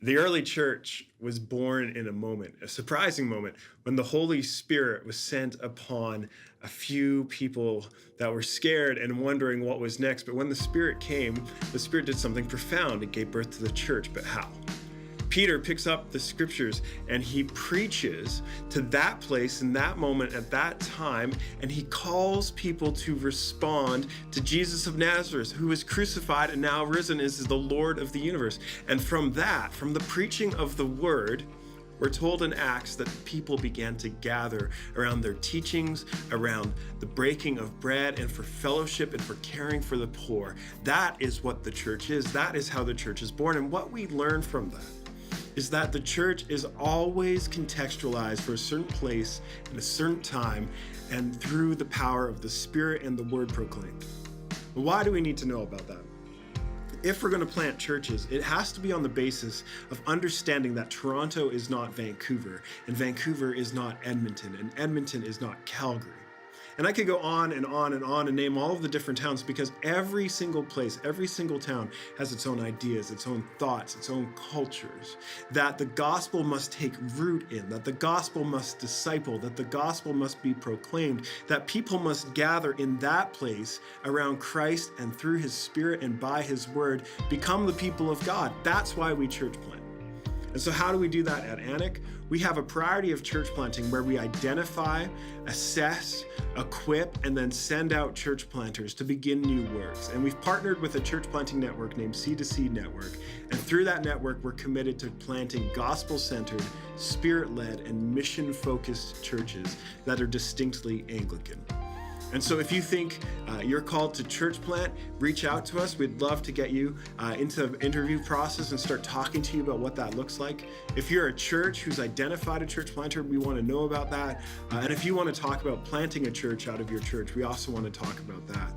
The early church was born in a moment, a surprising moment, when the Holy Spirit was sent upon a few people that were scared and wondering what was next. But when the Spirit came, the Spirit did something profound. It gave birth to the church. But how? Peter picks up the scriptures and he preaches to that place in that moment at that time, and he calls people to respond to Jesus of Nazareth, who was crucified and now risen as the Lord of the universe. And from the preaching of the word, we're told in Acts that people began to gather around their teachings, around the breaking of bread, and for fellowship and for caring for the poor. That is what the church is. That is how the church is born. And what we learn from that is that the church is always contextualized for a certain place and a certain time and through the power of the Spirit and the word proclaimed. Why do we need to know about that? If we're going to plant churches, it has to be on the basis of understanding that Toronto is not Vancouver, and Vancouver is not Edmonton, and Edmonton is not Calgary. And I could go on and on and on and name all of the different towns, because every single place, every single town has its own ideas, its own thoughts, its own cultures, that the gospel must take root in, that the gospel must disciple, that the gospel must be proclaimed, that people must gather in that place around Christ and through his Spirit and by his word become the people of God. That's why we church plant. And so how do we do that at ANiC? We have a priority of church planting where we identify, assess, equip, and then send out church planters to begin new works. And we've partnered with a church planting network named C2C Network. And through that network, we're committed to planting gospel-centered, spirit-led, and mission-focused churches that are distinctly Anglican. And so if you think you're called to church plant, reach out to us. We'd love to get you into the interview process and start talking to you about what that looks like. If you're a church who's identified a church planter, we want to know about that. And if you want to talk about planting a church out of your church, we also want to talk about that.